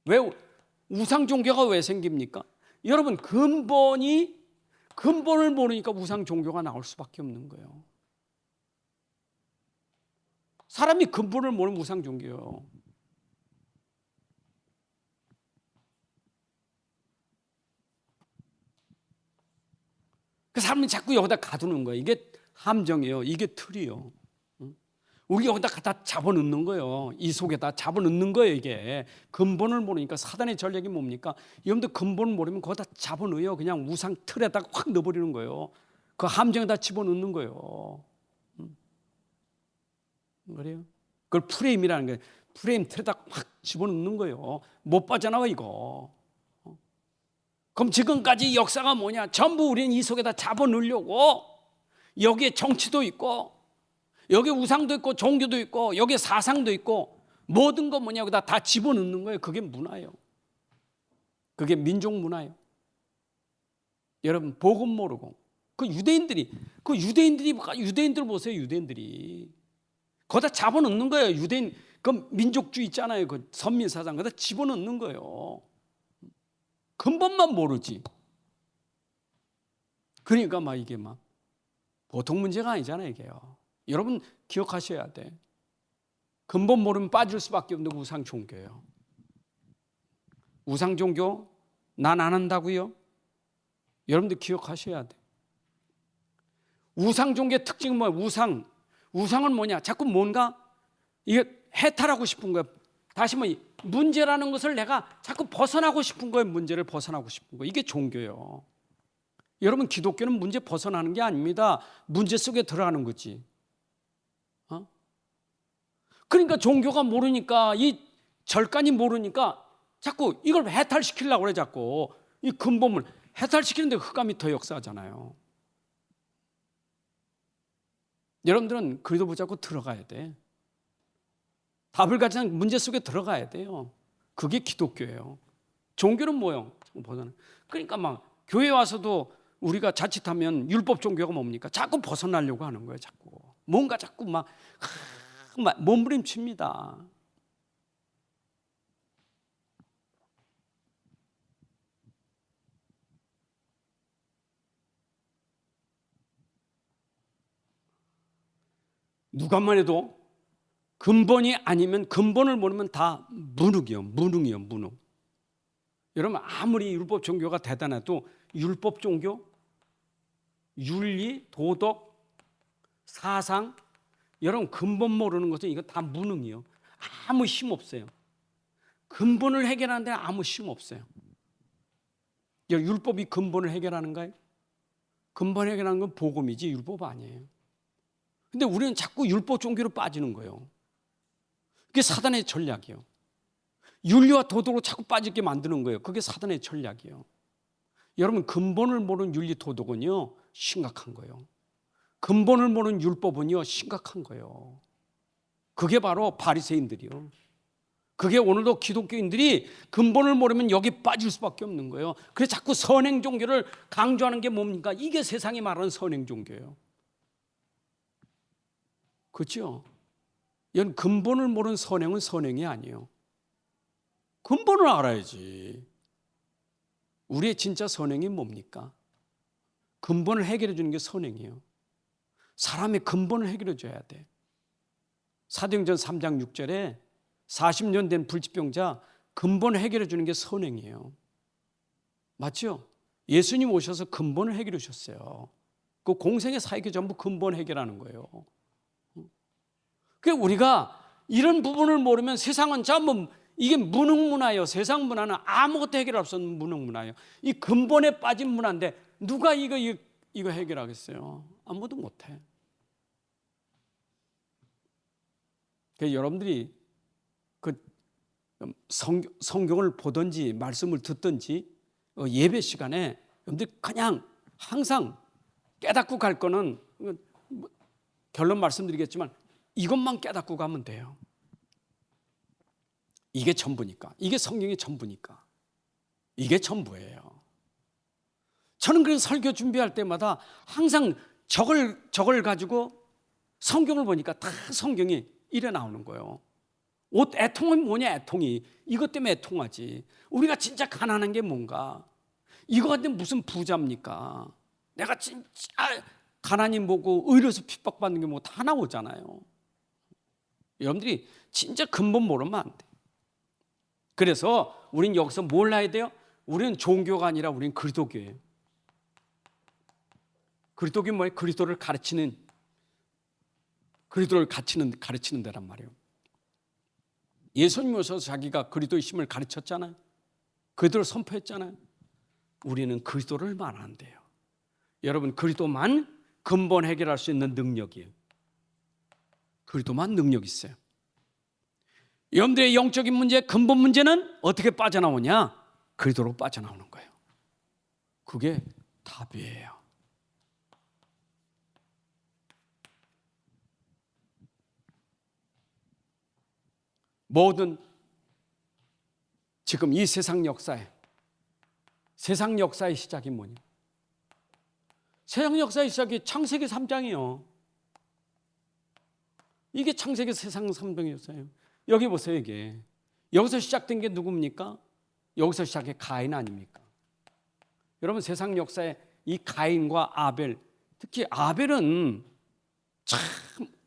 왜 우상 종교가 왜 생깁니까? 여러분 근본을 모르니까 우상 종교가 나올 수밖에 없는 거예요. 사람이 근본을 모르면 우상 종교예요. 그 사람이 자꾸 여기다 가두는 거예요. 이게 함정이에요. 이게 틀이요. 우리 여기다 갖다 잡아넣는 거예요. 이 속에다 잡아넣는 거예요. 이게 근본을 모르니까 사단의 전략이 뭡니까? 여러분들 근본을 모르면 거기다 잡아넣어요. 그냥 우상 틀에다 확 넣어버리는 거예요. 그 함정에다 집어넣는 거예요. 그래요? 그걸 프레임이라는 거예요. 프레임 틀에다 확 집어넣는 거예요. 못 빠져나와 이거. 그럼 지금까지 역사가 뭐냐? 전부 우리는 이 속에다 잡아넣으려고 여기에 정치도 있고 여기 우상도 있고 종교도 있고 여기 사상도 있고 모든 거 뭐냐 여기다 다 집어넣는 거예요. 그게 문화예요. 그게 민족 문화예요. 여러분 복음 모르고 그 유대인들 보세요. 유대인들이 거기다 잡아넣는 거예요. 유대인 그 민족주의 있잖아요. 그 선민 사상 거기다 집어넣는 거예요. 근본만 모르지. 그러니까 막 이게 막 보통 문제가 아니잖아요. 이게요. 여러분 기억하셔야 돼. 근본 모르면 빠질 수밖에 없는 우상 종교예요. 우상 종교 난 안 한다고요? 여러분들 기억하셔야 돼. 우상 종교의 특징은 뭐예요? 우상은 뭐냐? 자꾸 뭔가 이게 해탈하고 싶은 거예요. 다시 뭐 문제라는 것을 내가 자꾸 벗어나고 싶은 거예요. 문제를 벗어나고 싶은 거. 이게 종교예요. 여러분 기독교는 문제 벗어나는 게 아닙니다. 문제 속에 들어가는 거지. 그러니까 종교가 모르니까 이 절간이 모르니까 자꾸 이걸 해탈시키려고 그래. 자꾸 이 근본을 해탈시키는데 흑암이 더 역사하잖아요. 여러분들은 그리도 붙잡고 들어가야 돼. 답을 가진 문제 속에 들어가야 돼요. 그게 기독교예요. 종교는 뭐예요? 그러니까 막 교회 와서도 우리가 자칫하면 율법 종교가 뭡니까? 자꾸 벗어나려고 하는 거예요. 자꾸 뭔가 자꾸 막 몸부림칩니다. 누가만 해도 근본이 아니면 근본을 모르면 다 무능이요. 여러분 아무리 율법 종교가 대단해도 율법 종교, 윤리, 도덕, 사상 여러분 근본 모르는 것은 이거 다 무능이요. 아무 힘 없어요. 근본을 해결하는 데는 아무 힘 없어요. 율법이 근본을 해결하는가요? 근본 해결하는 건 복음이지 율법 아니에요. 근데 우리는 자꾸 율법 종교로 빠지는 거예요. 그게 사단의 전략이에요. 윤리와 도덕으로 자꾸 빠지게 만드는 거예요. 그게 사단의 전략이에요. 여러분 근본을 모르는 윤리 도덕은요 심각한 거예요. 근본을 모르는 율법은요 심각한 거예요. 그게 바로 바리새인들이요. 그게 오늘도 기독교인들이 근본을 모르면 여기 빠질 수밖에 없는 거예요. 그래서 자꾸 선행 종교를 강조하는 게 뭡니까? 이게 세상이 말하는 선행 종교예요. 그렇죠? 이건 근본을 모르는 선행은 선행이 아니에요. 근본을 알아야지. 우리의 진짜 선행이 뭡니까? 근본을 해결해 주는 게 선행이에요. 사람의 근본을 해결해 줘야 돼. 사도행전 3장 6절에 40년 된 불치병자 근본을 해결해 주는 게 선행이에요. 맞죠? 예수님 오셔서 근본을 해결해 주셨어요. 그 공생의 사역이 전부 근본 해결하는 거예요. 그러니까 우리가 이런 부분을 모르면 세상은 전부 이게 무능문화예요. 세상 문화는 아무것도 해결할 수 없는 무능문화예요. 이 근본에 빠진 문화인데 누가 이거 해결하겠어요? 아무도 못해. 그래서 여러분들이 그 성경을 보든지 말씀을 듣든지 예배 시간에 여러분들 그냥 항상 깨닫고 갈 거는 결론 말씀드리겠지만 이것만 깨닫고 가면 돼요. 이게 전부니까. 이게 성경의 전부니까. 이게 전부예요. 저는 그래서 설교 준비할 때마다 항상 저걸 가지고 성경을 보니까 다 성경이 이래 나오는 거예요. 애통은 뭐냐 애통이. 이것 때문에 애통하지. 우리가 진짜 가난한 게 뭔가. 이거 같은 무슨 부자입니까? 내가 진짜 가난이 뭐고 의로서 핍박받는 게 뭐 다 나오잖아요. 여러분들이 진짜 근본 모르면 안 돼. 그래서 우린 여기서 뭘 해야 돼요? 우리는 종교가 아니라 우린 그리스도교예요. 그리스도가 뭐예요? 그리스도를 가르치는 데란 말이에요. 예수님 오셔서 자기가 그리스도의 힘을 가르쳤잖아요. 그리스도를 선포했잖아요. 우리는 그리스도를 말한대요. 여러분, 그리스도만 근본 해결할 수 있는 능력이에요. 그리스도만 능력 있어요. 여러분들의 영적인 문제, 근본 문제는 어떻게 빠져나오냐? 그리스도로 빠져나오는 거예요. 그게 답이에요. 모든 지금 이 세상 역사의 시작이 뭐냐? 세상 역사의 시작이 창세기 3장이요. 이게 창세기 세상 3장이었어요. 여기 보세요. 이게 여기서 시작된 게 누굽니까? 여기서 시작해 가인 아닙니까? 여러분, 세상 역사에 이 가인과 아벨, 특히 아벨은 참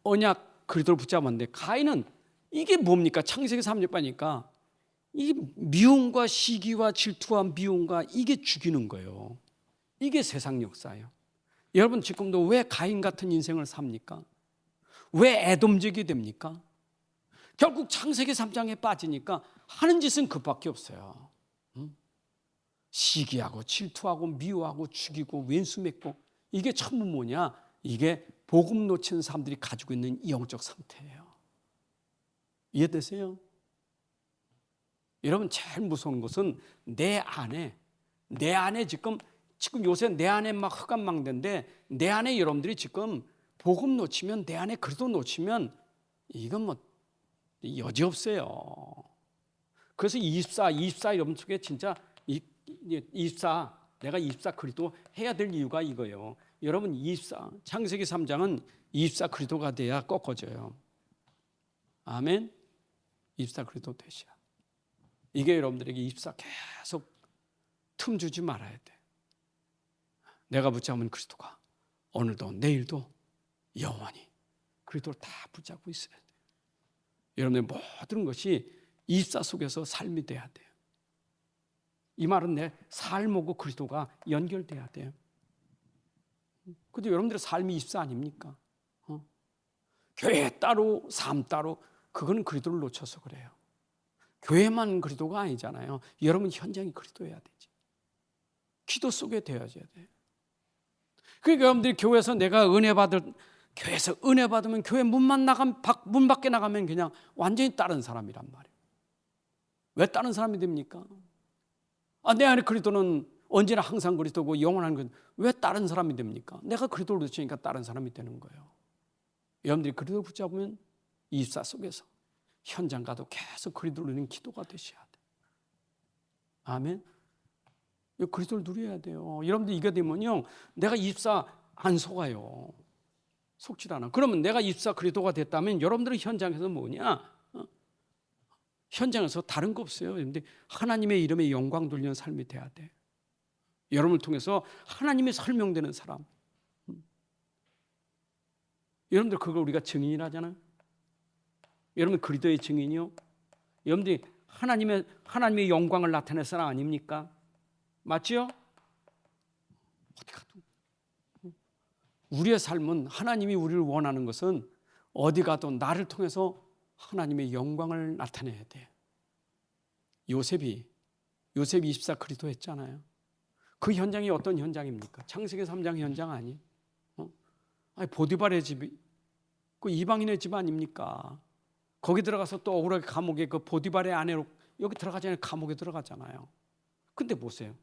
언약 그리스도를 붙잡았는데 가인은 이게 뭡니까? 창세기 3장 보니까 이 미움과 시기와 질투와 미움과 이게 죽이는 거예요. 이게 세상 역사예요. 여러분, 지금도 왜 가인 같은 인생을 삽니까? 왜 에돔적이 됩니까? 결국 창세기 3장에 빠지니까 하는 짓은 그밖에 없어요. 시기하고 질투하고 미워하고 죽이고 왼수 맺고, 이게 전부 뭐냐? 이게 복음 놓치는 사람들이 가지고 있는 영적 상태예요. 이해되세요? 여러분, 제일 무서운 것은 내 안에 지금 요새 내 안에 막 흑암망대인데, 내 안에 여러분들이 지금 복음 놓치면, 내 안에 그리스도 놓치면 이건 뭐 여지 없어요. 그래서 24 여러분 속에 진짜 24, 내가 24 그리스도 해야 될 이유가 이거예요. 여러분, 24 창세기 3장은 24 그리스도가 돼야 꺾어져요. 아멘. 24 그리스도 되셔야. 이게 여러분들에게 24 계속 틈 주지 말아야 돼. 내가 붙잡은 그리스도가 오늘도 내일도 영원히 그리스도를 다 붙잡고 있어야 돼. 여러분의 모든 것이 24 속에서 삶이 돼야 돼요. 이 말은 내 삶하고 그리스도가 연결돼야 돼요. 근데 여러분들의 삶이 24 아닙니까? 교회 따로 삶 따로, 그건 그리스도를 놓쳐서 그래요. 교회만 그리스도가 아니잖아요. 여러분 현장이 그리스도여야 되지. 기도 속에 되어야 돼요. 그러니까 여러분들이 교회에서 교회에서 은혜 받으면 교회 문 밖에 나가면 그냥 완전히 다른 사람이란 말이에요. 왜 다른 사람이 됩니까? 내 안에 그리스도는 언제나 항상 그리스도고 영원한 건 왜 다른 사람이 됩니까? 내가 그리스도를 놓치니까 다른 사람이 되는 거예요. 여러분들이 그리스도를 붙잡으면 24 속에서 현장 가도 계속 그리스도를 누리는 기도가 되셔야 돼요. 아멘. 그리스도를 누려야 돼요. 여러분들 이게 되면요, 내가 24 안 속아요. 속질 않아. 그러면 내가 24 그리스도가 됐다면 여러분들은 현장에서 뭐냐? 현장에서 다른 거 없어요. 그런데 하나님의 이름에 영광 돌리는 삶이 돼야 돼. 여러분을 통해서 하나님이 설명되는 사람. 여러분들 그걸 우리가 증인이라잖아요. 여러분 그리스도의 증인이요. 여러분들이 하나님의 영광을 나타낼 사람 아닙니까? 맞죠? 어디 가도 우리의 삶은, 하나님이 우리를 원하는 것은 어디 가도 나를 통해서 하나님의 영광을 나타내야 돼. 요셉이 24 그리스도 했잖아요. 그 현장이 어떤 현장입니까? 창세기 3장 현장 아니? 보디발의 집이 그 이방인의 집 아닙니까? 거기 들어가서 또 억울하게 감옥에, 그 보디발의 아내로 여기 들어가잖아요. 감옥에 들어가잖아요. 근데 보세요.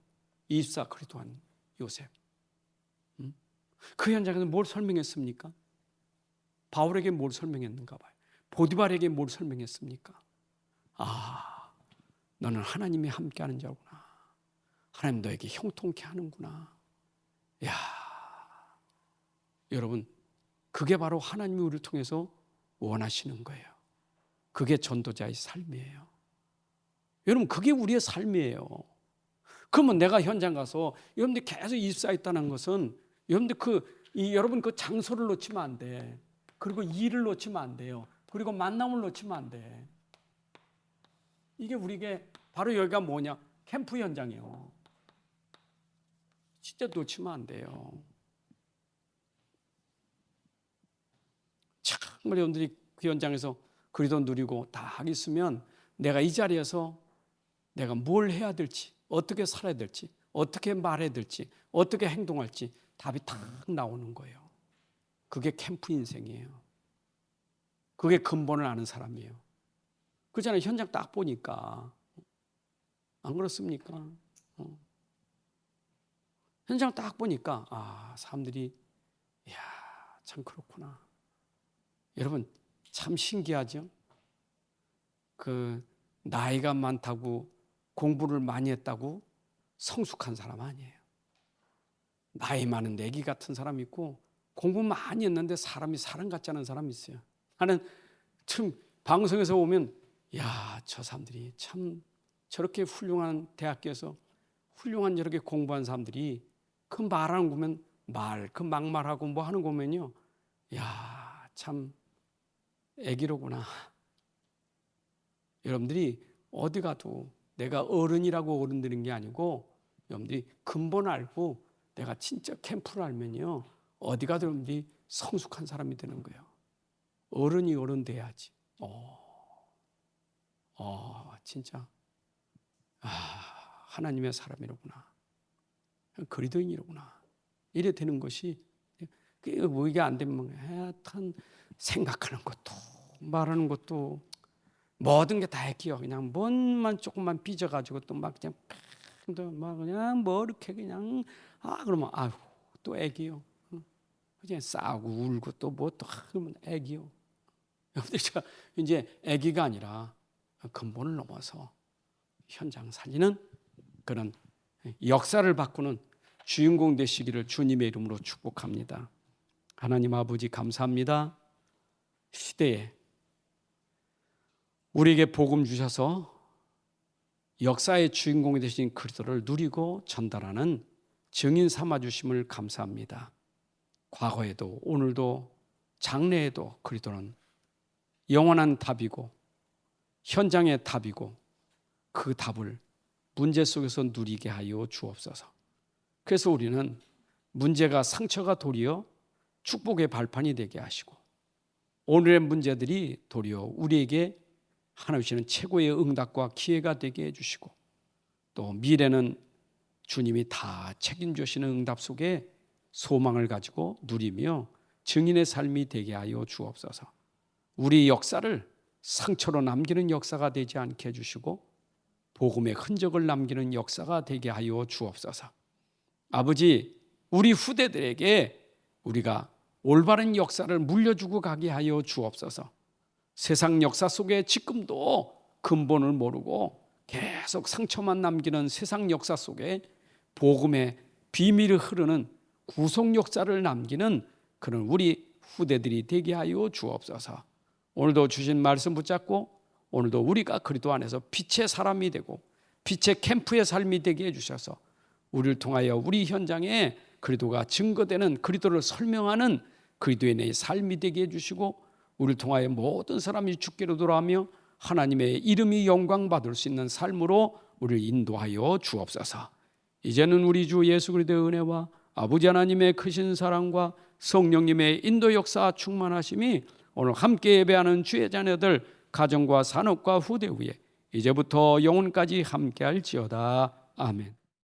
24 그리스도한 요셉. 그 현장에서 뭘 설명했습니까? 바울에게 뭘 설명했는가 봐요. 보디발에게 뭘 설명했습니까? 너는 하나님이 함께하는 자구나. 하나님 너에게 형통케 하는구나. 여러분, 그게 바로 하나님이 우리를 통해서 원하시는 거예요. 그게 전도자의 삶이에요. 여러분, 그게 우리의 삶이에요. 그러면 내가 현장 가서 여러분들 계속 24 있다는 것은, 여러분들 여러분 그 장소를 놓치면 안 돼. 그리고 일을 놓치면 안 돼요. 그리고 만남을 놓치면 안 돼. 이게 우리에게 바로 여기가 뭐냐? 캠프 현장이에요. 진짜 놓치면 안 돼요. 정말 여러분들이 그 현장에서 그리도 누리고 다 있으면 내가 이 자리에서 내가 뭘 해야 될지, 어떻게 살아야 될지, 어떻게 말해야 될지, 어떻게 행동할지 답이 딱 나오는 거예요. 그게 캠프 인생이에요. 그게 근본을 아는 사람이에요. 그렇잖아요. 현장 딱 보니까. 안 그렇습니까? 현장 딱 보니까 사람들이 이야, 참 그렇구나. 여러분 참 신기하죠? 그 나이가 많다고 공부를 많이 했다고 성숙한 사람 아니에요. 나이 많은 애기 같은 사람 있고 공부 많이 했는데 사람이 사람 같지 않은 사람이 있어요. 나는 참 방송에서 오면 야, 저 사람들이 참 저렇게 훌륭한 대학교에서 훌륭한 저렇게 공부한 사람들이 그 말하는 거 보면 그 막말하고 뭐 하는 거 보면요. 야, 참 애기로구나. 여러분들이 어디 가도 내가 어른이라고 어른 되는 게 아니고 여러분들이 근본 알고 내가 진짜 캠프를 알면요. 어디 가도 여러분들이 성숙한 사람이 되는 거예요. 어른이 어른 돼야지. 진짜 하나님의 사람이로구나. 그리스도인이로구나. 이래 되는 것이 뭐 이게 안 되면 하여튼 생각하는 것도 말하는 것도 모든 게 다 애기요. 그냥 뭔만 조금만 삐져가지고 또 막 그냥 막 그냥 뭐 이렇게 그냥 그러면 또 애기요. 그냥 싸우고 울고 또 뭐 또 그러면 애기요. 여러분들 제가 이제 애기가 아니라 근본을 넘어서 현장 살리는 그런 역사를 바꾸는 주인공 되시기를 주님의 이름으로 축복합니다. 하나님 아버지 감사합니다. 시대에 우리에게 복음 주셔서 역사의 주인공이 되신 그리스도를 누리고 전달하는 증인 삼아 주심을 감사합니다. 과거에도 오늘도 장래에도 그리스도는 영원한 답이고 현장의 답이고 그 답을 문제 속에서 누리게 하여 주옵소서. 그래서 우리는 문제가 상처가 도리어 축복의 발판이 되게 하시고 오늘의 문제들이 도리어 우리에게 하나님 주시는 최고의 응답과 기회가 되게 해주시고 또 미래는 주님이 다 책임지시는 응답 속에 소망을 가지고 누리며 증인의 삶이 되게 하여 주옵소서. 우리 역사를 상처로 남기는 역사가 되지 않게 해주시고 복음의 흔적을 남기는 역사가 되게 하여 주옵소서. 아버지, 우리 후대들에게 우리가 올바른 역사를 물려주고 가게 하여 주옵소서. 세상 역사 속에 지금도 근본을 모르고 계속 상처만 남기는 세상 역사 속에 복음의 비밀이 흐르는 구속 역사를 남기는 그런 우리 후대들이 되게 하여 주옵소서. 오늘도 주신 말씀 붙잡고 오늘도 우리가 그리스도 안에서 빛의 사람이 되고 빛의 캠프의 삶이 되게 해주셔서 우리를 통하여 우리 현장에 그리스도가 증거되는 그리스도를 설명하는 그리스도인의 삶이 되게 해주시고 우리를 통하여 모든 사람이 주께로 돌아오며 하나님의 이름이 영광받을 수 있는 삶으로 우리를 인도하여 주옵소서. 이제는 우리 주 예수 그리스도의 은혜와 아버지 하나님의 크신 사랑과 성령님의 인도 역사 충만하심이 오늘 함께 예배하는 주의 자녀들 가정과 산업과 후대 위에 이제부터 영혼까지 함께할지어다. 아멘.